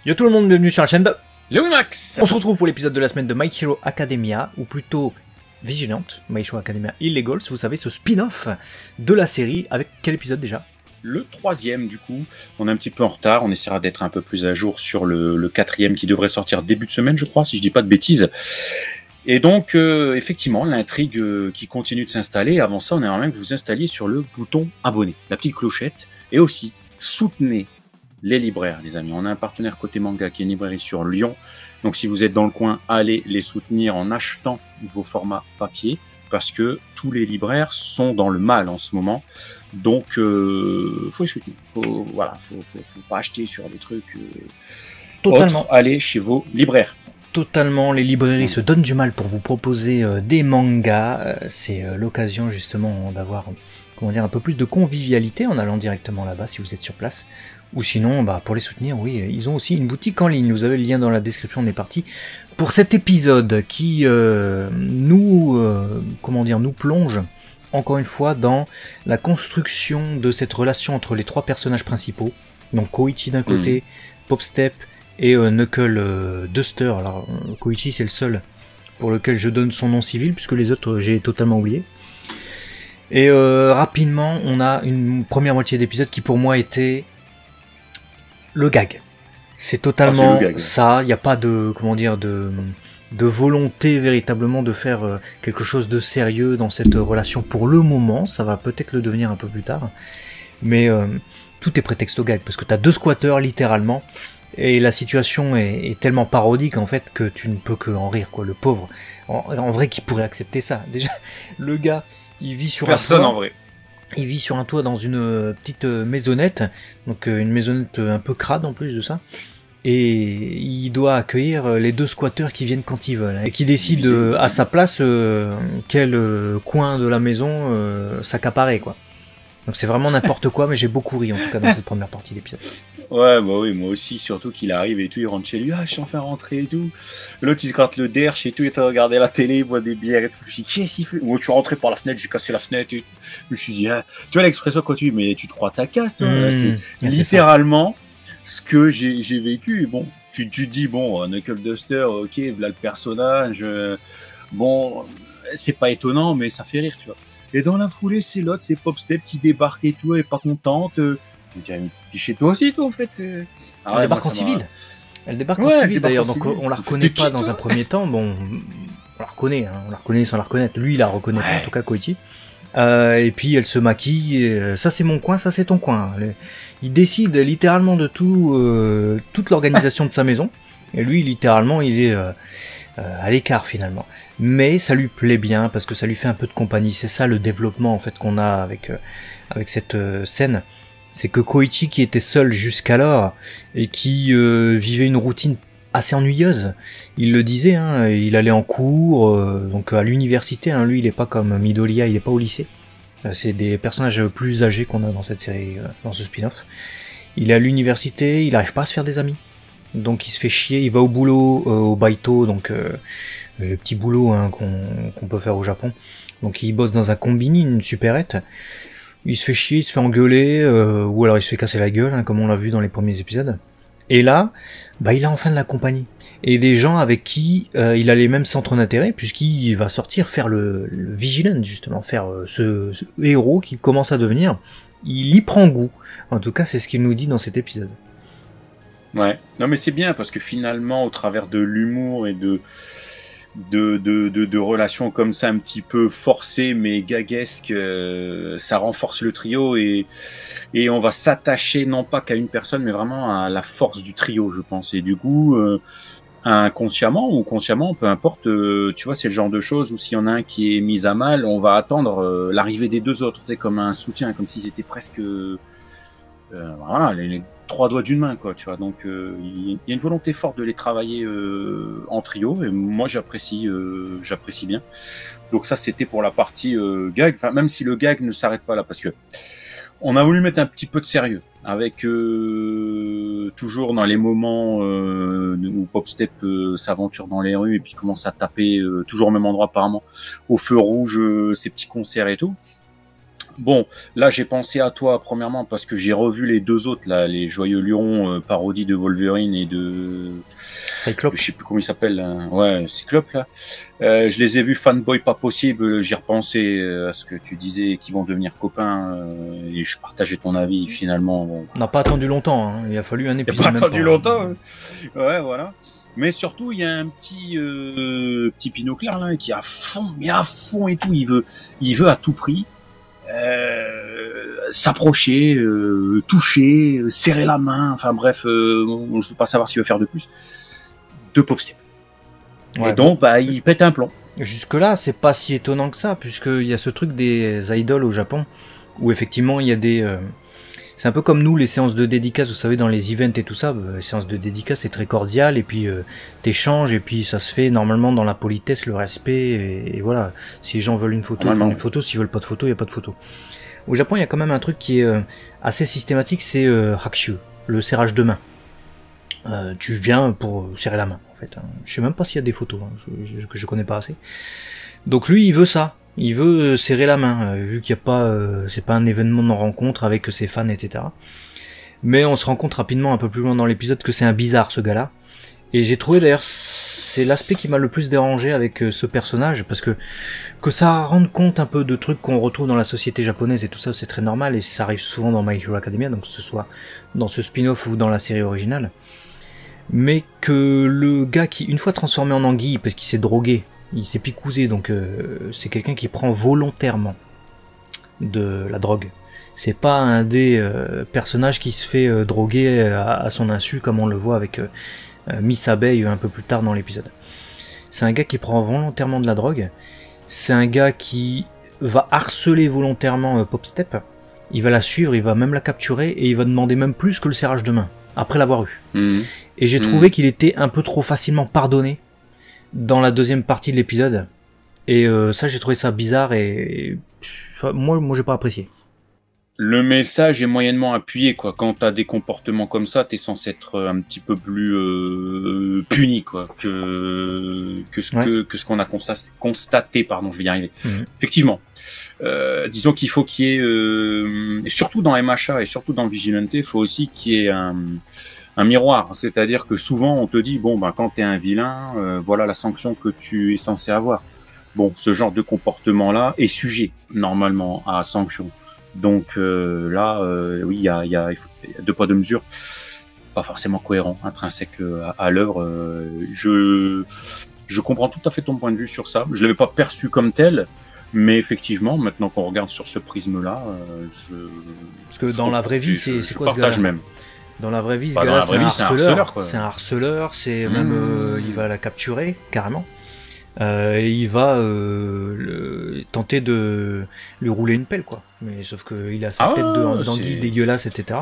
Yo tout le monde, bienvenue sur la chaîne de Léomax. On se retrouve pour l'épisode de la semaine de My Hero Academia, ou plutôt Vigilante, My Hero Academia Illegals, vous savez, ce spin-off de la série, avec quel épisode déjà? Le troisième, du coup. On est un petit peu en retard, on essaiera d'être un peu plus à jour sur le quatrième qui devrait sortir début de semaine, je crois, si je dis pas de bêtises. Et donc, effectivement, l'intrigue qui continue de s'installer. Avant ça, on aimerait bien que vous installiez sur le bouton abonner, la petite clochette, et aussi soutenez les libraires, les amis. On a un partenaire côté manga qui est une librairie sur Lyon. Donc, si vous êtes dans le coin, allez les soutenir en achetant vos formats papier, parce que tous les libraires sont dans le mal en ce moment. Donc, faut les soutenir. Faut pas acheter sur des trucs Totalement. autres. Allez chez vos libraires. Totalement, les librairies se donnent du mal pour vous proposer des mangas. C'est l'occasion justement d'avoir, comment dire, un peu plus de convivialité en allant directement là-bas si vous êtes sur place. Ou sinon, pour les soutenir, oui, ils ont aussi une boutique en ligne. Vous avez le lien dans la description, on est parti pour cet épisode qui nous plonge encore une fois dans la construction de cette relation entre les trois personnages principaux. Donc Koichi d'un côté, Popstep et Knuckle Duster. Alors Koichi c'est le seul pour lequel je donne son nom civil, puisque les autres j'ai totalement oublié. Et rapidement, on a une première moitié d'épisode qui pour moi était le gag. C'est totalement ça, il n'y a pas de, de volonté véritablement de faire quelque chose de sérieux dans cette relation pour le moment. Ça va peut-être le devenir un peu plus tard. Mais tout est prétexte au gag, parce que tu as deux squatteurs littéralement, et la situation est tellement parodique en fait que tu ne peux que en rire, quoi. Le pauvre, en vrai, qui pourrait accepter ça? Déjà, le gars, il vit sur personne un toit, en vrai. Il vit sur un toit dans une petite maisonnette, donc une maisonnette un peu crade en plus de ça, et il doit accueillir les deux squatteurs qui viennent quand ils veulent, et qui décident à sa place quel coin de la maison s'accaparer, quoi. Donc c'est vraiment n'importe quoi, mais j'ai beaucoup ri en tout cas dans cette première partie d'épisode. Ouais, bah oui, moi aussi, surtout qu'il arrive et tout, il rentre chez lui, je suis enfin rentré et tout. L'autre, il se gratte le derche et tout, il est en train de regarder la télé, il boit des bières et tout. Je dis, qu'est-ce qu'il fait? Moi, je suis rentré par la fenêtre, j'ai cassé la fenêtre et tout. Je me suis dit, tu vois l'expression quand tu dis, mais tu te crois ta casse, toi? C'est littéralement ce que j'ai vécu. Bon, tu dis, bon, Knuckle Duster, ok, là le personnage, bon, c'est pas étonnant, mais ça fait rire, tu vois. Et dans la foulée, c'est l'autre, c'est Popstep qui débarque et tout, elle est pas contente. Je dirais, mais t'es chez toi aussi, toi, en fait. Elle débarque en civil. Elle débarque en civil, d'ailleurs, donc on la reconnaît pas dans un premier temps. Bon, on la reconnaît, hein, on la reconnaît sans la reconnaître. Lui, il la reconnaît pas, en tout cas, Koichi. Et puis, elle se maquille. Ça, c'est mon coin, ça, c'est ton coin. Il décide littéralement de tout, toute l'organisation de sa maison. Et lui, littéralement, il est à l'écart, finalement. Mais ça lui plaît bien, parce que ça lui fait un peu de compagnie. C'est ça, le développement, en fait, qu'on a avec cette scène. C'est que Koichi, qui était seul jusqu'alors et qui vivait une routine assez ennuyeuse, il le disait, hein, il allait en cours, donc à l'université, hein, lui il est pas comme Midoriya, il est pas au lycée, c'est des personnages plus âgés qu'on a dans cette série, dans ce spin-off. Il est à l'université, il arrive pas à se faire des amis, donc il se fait chier, il va au boulot, au baito, donc le petit boulot, hein, qu'on peut faire au Japon, donc il bosse dans un combini, une supérette. Il se fait chier, il se fait engueuler, ou alors il se fait casser la gueule, hein, comme on l'a vu dans les premiers épisodes. Et là, il a enfin de la compagnie. Et des gens avec qui il a les mêmes centres d'intérêt, puisqu'il va sortir faire le vigilant, justement, faire ce héros qu'il commence à devenir. Il y prend goût. En tout cas, c'est ce qu'il nous dit dans cet épisode. Ouais, non mais c'est bien, parce que finalement, au travers de l'humour et de relations comme ça un petit peu forcées mais gaguesques, ça renforce le trio et on va s'attacher non pas qu'à une personne mais vraiment à la force du trio, je pense. Et du coup, inconsciemment ou consciemment, peu importe, tu vois, c'est le genre de choses où s'il y en a un qui est mis à mal, on va attendre l'arrivée des deux autres, tu sais, comme un soutien, comme si c'était presque voilà, les trois doigts d'une main, quoi, tu vois. Donc il y a une volonté forte de les travailler en trio, et moi j'apprécie bien. Donc ça, c'était pour la partie gag, enfin, même si le gag ne s'arrête pas là, parce que on a voulu mettre un petit peu de sérieux avec toujours dans les moments où Popstep s'aventure dans les rues et puis commence à taper toujours au même endroit apparemment, au feu rouge, ses petits concerts et tout. Bon, là j'ai pensé à toi premièrement parce que j'ai revu les deux autres là, les Joyeux Lurons, parodie de Wolverine et de Cyclope. Je sais plus comment il s'appelle. Ouais, Cyclope là. Je les ai vus fanboy pas possible. J'ai repensé à ce que tu disais, qu'ils vont devenir copains. Et je partageais ton avis finalement. Bon. On n'a pas attendu longtemps. Hein. Il a fallu un épisode. Il n'a pas attendu longtemps. Ouais, voilà. Mais surtout, il y a un petit Pinocchio là qui est à fond, mais à fond et tout. Il veut à tout prix s'approcher, toucher, serrer la main. Enfin bref, je veux pas savoir ce qu'il veut faire de plus. De Popstep. Ouais, et donc, bah, il pète un plomb. Jusque-là, c'est pas si étonnant que ça, puisqu'il y a ce truc des idoles au Japon, où effectivement, il y a des... c'est un peu comme nous, les séances de dédicaces, vous savez, dans les events et tout ça, les séances de dédicaces, c'est très cordial, et puis t'échanges, et puis ça se fait normalement dans la politesse, le respect, et voilà. Si les gens veulent une photo, ils prennent une photo, s'ils veulent pas de photo, il n'y a pas de photo. Au Japon, il y a quand même un truc qui est assez systématique, c'est hakushu, le serrage de main. Tu viens pour serrer la main, en fait. Hein. Je sais même pas s'il y a des photos, hein, que je connais pas assez. Donc lui, il veut ça. Il veut serrer la main, vu qu'il n'y a pas, c'est pas un événement de rencontre avec ses fans, etc. Mais on se rend compte rapidement, un peu plus loin dans l'épisode, que c'est un bizarre, ce gars-là. Et j'ai trouvé d'ailleurs, c'est l'aspect qui m'a le plus dérangé avec ce personnage, parce que ça rende compte un peu de trucs qu'on retrouve dans la société japonaise et tout ça, c'est très normal, et ça arrive souvent dans My Hero Academia, donc que ce soit dans ce spin-off ou dans la série originale. Mais que le gars qui, une fois transformé en anguille, parce qu'il s'est drogué, il s'est picousé, donc c'est quelqu'un qui prend volontairement de la drogue. C'est pas un des personnages qui se fait droguer à son insu, comme on le voit avec Miss Abeille un peu plus tard dans l'épisode. C'est un gars qui prend volontairement de la drogue. C'est un gars qui va harceler volontairement Popstep. Il va la suivre, il va même la capturer, et il va demander même plus que le serrage de main, après l'avoir eu. Et j'ai trouvé qu'il était un peu trop facilement pardonné dans la deuxième partie de l'épisode. Et ça, j'ai trouvé ça bizarre, et enfin, moi j'ai pas apprécié. Le message est moyennement appuyé, quoi. Quand t'as des comportements comme ça, t'es censé être un petit peu plus puni, quoi, que ce qu'on a constaté, pardon, je vais y arriver. Effectivement. Disons qu'il faut qu'il y ait, surtout dans MHA et surtout dans Vigilante, il faut aussi qu'il y ait un miroir. C'est-à-dire que souvent on te dit, bon, ben, quand t'es un vilain, voilà la sanction que tu es censé avoir. Bon, ce genre de comportement-là est sujet, normalement, à sanction. Donc là, oui, il y a deux poids deux mesures, pas forcément cohérent, intrinsèque à l'œuvre. Je comprends tout à fait ton point de vue sur ça. Je l'avais pas perçu comme tel, mais effectivement, maintenant qu'on regarde sur ce prisme-là, parce que dans la vraie vie, c'est quoi ce gars-là ? Même. Dans la vraie vie, ce gars-là, c'est un harceleur. C'est un harceleur, c'est même il va la capturer carrément. Et il va tenter de lui rouler une pelle, quoi. Mais sauf qu'il a sa tête d'anguille dégueulasse, etc.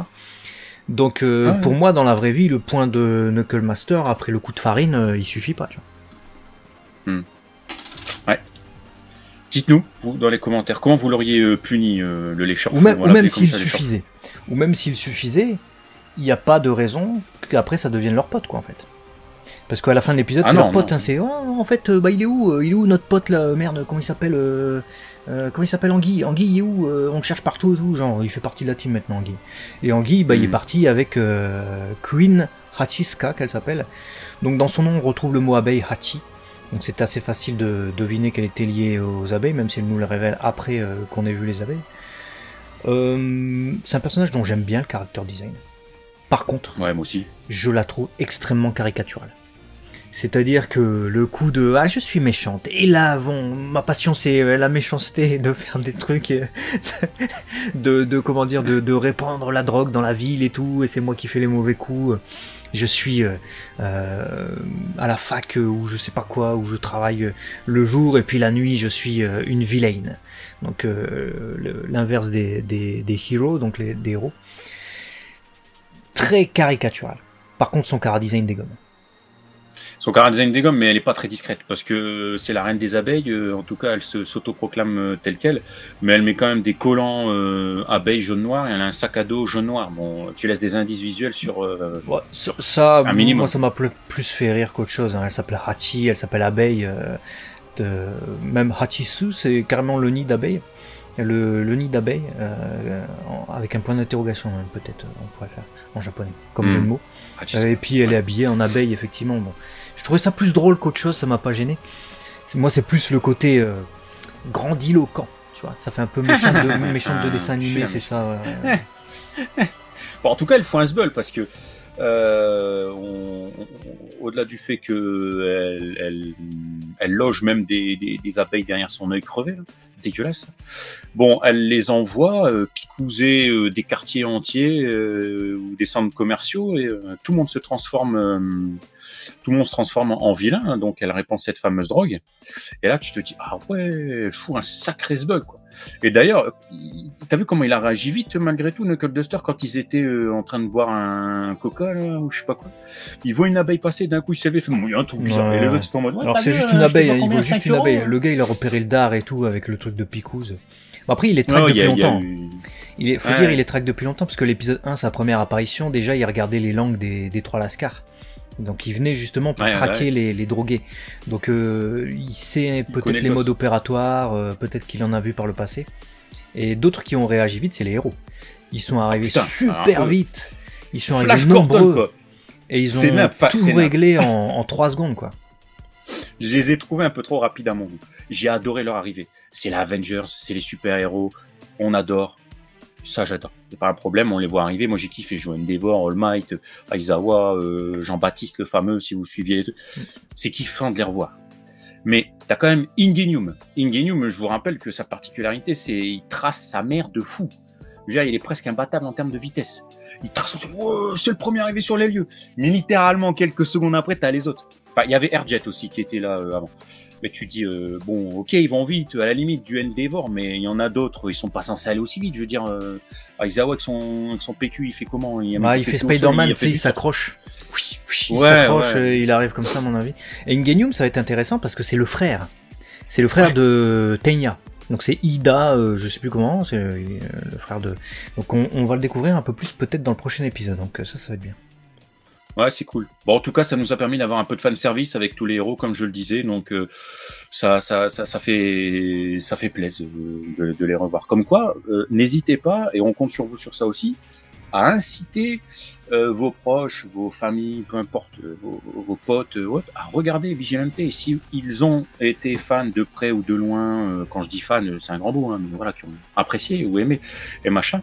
Donc pour moi, dans la vraie vie, le point de Knucklemaster, après le coup de farine, il suffit pas, tu vois. Ouais. Dites-nous, vous, dans les commentaires, comment vous l'auriez puni, le lécheur. Ou même s'il suffisait. Ou même s'il suffisait, il n'y a pas de raison qu'après ça devienne leur pote, quoi, en fait. Parce qu'à la fin de l'épisode, c'est leur pote, hein, c'est en fait, bah il est où notre pote là, merde, comment il s'appelle Anguille, il est où on le cherche partout et tout, genre il fait partie de la team maintenant, Anguille. Et Anguille, bah il est parti avec Queen Hachiska, qu'elle s'appelle. Donc dans son nom, on retrouve le mot abeille, Hachi. Donc c'est assez facile de deviner qu'elle était liée aux abeilles, même si elle nous le révèle après qu'on ait vu les abeilles. C'est un personnage dont j'aime bien le character design. Par contre, ouais, moi aussi, je la trouve extrêmement caricaturale. C'est-à-dire que le coup de « Ah, je suis méchante » et là, bon, ma passion, c'est la méchanceté, de faire des trucs, comment dire, de répandre la drogue dans la ville et tout, et c'est moi qui fais les mauvais coups. Je suis à la fac ou je sais pas quoi, où je travaille le jour, et puis la nuit, je suis une vilaine. Donc, l'inverse des heroes, donc des héros. Très caricatural. Par contre, son chara-design dégomme. Son chara-design dégomme, mais elle est pas très discrète, parce que c'est la reine des abeilles, en tout cas elle s'autoproclame telle qu'elle, mais elle met quand même des collants abeilles jaune-noir, et elle a un sac à dos jaune-noir. Bon, tu laisses des indices visuels sur ouais, ça, un minimum. Moi ça m'a plus fait rire qu'autre chose, hein. Elle s'appelle Hachi, elle s'appelle abeille, même Hachisu, c'est carrément le nid d'abeille. le nid d'abeille, avec un point d'interrogation, peut-être, on pourrait faire en japonais, comme jeu de mots. Et puis elle est habillée en abeille, effectivement. Bon. Je trouvais ça plus drôle qu'autre chose, ça m'a pas gêné. Moi, c'est plus le côté grandiloquent, tu vois. Ça fait un peu méchant de dessin animé, c'est ça. Bon, en tout cas, elle fout un sbeul parce que au-delà du fait que elle loge même des abeilles derrière son œil crevé, là. Dégueulasse. Bon, elle les envoie picouser des quartiers entiers ou des centres commerciaux et tout le monde se transforme. Tout le monde se transforme en vilain, hein, donc elle répand cette fameuse drogue. Et là, tu te dis, ah ouais, elle fout un sacré sbug, quoi. Et d'ailleurs, t'as vu comment il a réagi vite, malgré tout, Knuckle Duster, quand ils étaient en train de boire un coca, là, ou je sais pas quoi. Il voit une abeille passer, d'un coup, il s'est levé, il y a un truc bizarre. Et les autres, sont en mode, ouais, alors c'est juste une abeille, il voit juste une abeille. Le gars, il a repéré le dard et tout, avec le truc de Picouse. Bon, après, il est track depuis longtemps. Il faut dire, il est track depuis longtemps, parce que l'épisode 1, sa première apparition, déjà, il regardait les langues des trois lascars. Donc il venait justement pour traquer les drogués. Donc il sait peut-être les modes opératoires, peut-être qu'il en a vu par le passé. Et d'autres qui ont réagi vite, c'est les héros. Ils sont arrivés super vite. Ils sont arrivés nombreux. Et ils ont tout réglé en 3 secondes, quoi. Je les ai trouvés un peu trop rapides à mon goût. J'ai adoré leur arrivée. C'est les Avengers, c'est les super-héros. On adore. Ça, j'adore. C'est pas un problème, on les voit arriver. Moi, j'ai kiffé jouer Endeavor, All Might, Aizawa, Jean-Baptiste le fameux, si vous suiviez. C'est kiffant de les revoir. Mais t'as quand même Ingenium. Ingenium, je vous rappelle que sa particularité, c'est qu'il trace sa mère de fou. Déjà, il est presque imbattable en termes de vitesse. Il trace, c'est le premier arrivé sur les lieux. Mais littéralement, quelques secondes après, t'as les autres. Enfin, il y avait Airjet aussi qui était là avant. Mais tu dis, bon, ok, ils vont vite, à la limite du Endeavor, mais il y en a d'autres, ils sont pas censés aller aussi vite. Je veux dire, Aizawa avec son PQ, il fait comment? Il fait Spider-Man, tu sais, il s'accroche. Il s'accroche, il arrive comme ça, à mon avis. Et Ingenium, ça va être intéressant parce que c'est le frère. C'est le frère de Tenya. Donc c'est Ida, je sais plus comment, c'est le frère de... Donc on va le découvrir un peu plus peut-être dans le prochain épisode, donc ça va être bien. Ouais, c'est cool. Bon, en tout cas, ça nous a permis d'avoir un peu de fanservice avec tous les héros, comme je le disais, donc ça fait plaisir de les revoir. Comme quoi, n'hésitez pas, et on compte sur vous sur ça aussi, à inciter vos proches, vos familles, peu importe, vos potes, à regarder Vigilante. Et si ils ont été fans de près ou de loin, quand je dis fan, c'est un grand mot, hein, mais voilà, qui ont apprécié ou aimé, et machin,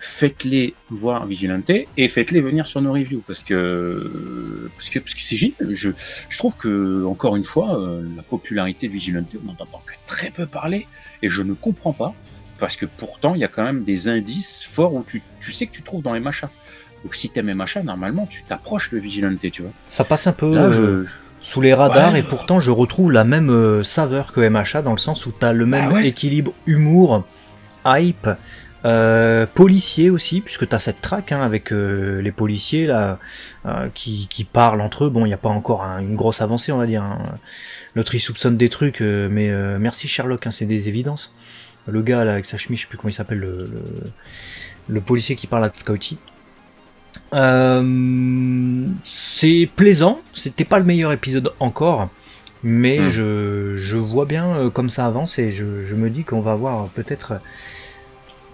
faites-les voir Vigilante et faites-les venir sur nos reviews parce que c'est génial. Je trouve que, encore une fois, la popularité de Vigilante, on n'en entend que très peu parler et je ne comprends pas parce que pourtant il y a quand même des indices forts où tu sais que tu trouves dans les machas. Donc si t'aimes les machas, normalement tu t'approches de Vigilante, tu vois. Ça passe un peu là, sous les radars et pourtant je retrouve la même saveur que MHA dans le sens où t'as le même équilibre humour, hype. Policiers aussi, puisque tu as cette track avec les policiers là qui parlent entre eux. Bon, il n'y a pas encore une grosse avancée, on va dire. L'autre il soupçonne des trucs, mais merci Sherlock, c'est des évidences. Le gars là avec sa chemise, je sais plus comment il s'appelle, le policier qui parle à Scouty. C'est plaisant, c'était pas le meilleur épisode encore, mais je vois bien comme ça avance et je me dis qu'on va avoir peut-être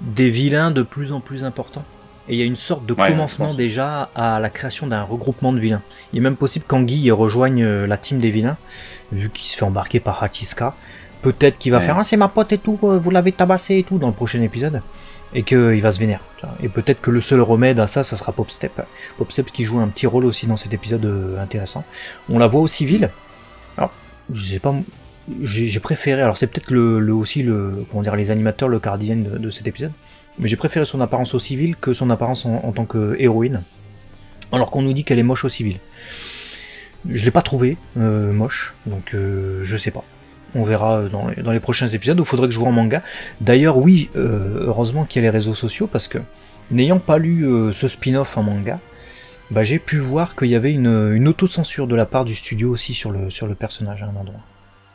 des vilains de plus en plus importants. Et il y a une sorte de commencement déjà à la création d'un regroupement de vilains. Il est même possible qu'Anguille rejoigne la team des vilains, vu qu'il se fait embarquer par Hachisuka. Peut-être qu'il va faire « Ah, c'est ma pote et tout, vous l'avez tabassé et tout » dans le prochain épisode. Et qu'il va se vénérer. Et peut-être que le seul remède à ça, ça sera Popstep. Popstep qui joue un petit rôle aussi dans cet épisode intéressant. On la voit au civil. Alors, je sais pas... J'ai préféré, alors c'est peut-être comment dire, les animateurs, le cardien de cet épisode, mais j'ai préféré son apparence au civil que son apparence en tant que héroïne, alors qu'on nous dit qu'elle est moche au civil. Je l'ai pas trouvé moche, donc je sais pas. On verra dans les prochains épisodes, où il faudrait que je joue en manga. D'ailleurs, oui, heureusement qu'il y a les réseaux sociaux, parce que n'ayant pas lu ce spin-off en manga, bah, j'ai pu voir qu'il y avait une autocensure de la part du studio aussi sur le personnage à un endroit.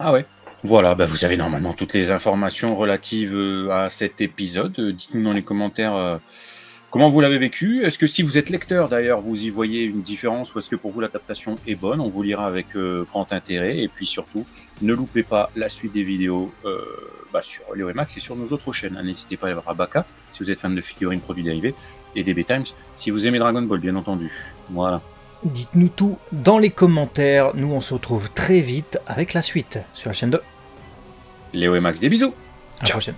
Ah ouais. Voilà, bah vous avez normalement toutes les informations relatives à cet épisode. Dites-nous dans les commentaires comment vous l'avez vécu. Est-ce que si vous êtes lecteur d'ailleurs, vous y voyez une différence ou est-ce que pour vous l'adaptation est bonne? On vous lira avec grand intérêt. Et puis surtout, ne loupez pas la suite des vidéos sur Léo et Max et sur nos autres chaînes. N'hésitez pas à aller voir Abaka si vous êtes fan de figurines, produits dérivés, et DB Times si vous aimez Dragon Ball, bien entendu. Voilà. Dites-nous tout dans les commentaires. Nous, on se retrouve très vite avec la suite sur la chaîne de Léo et Max. Des bisous. À la prochaine.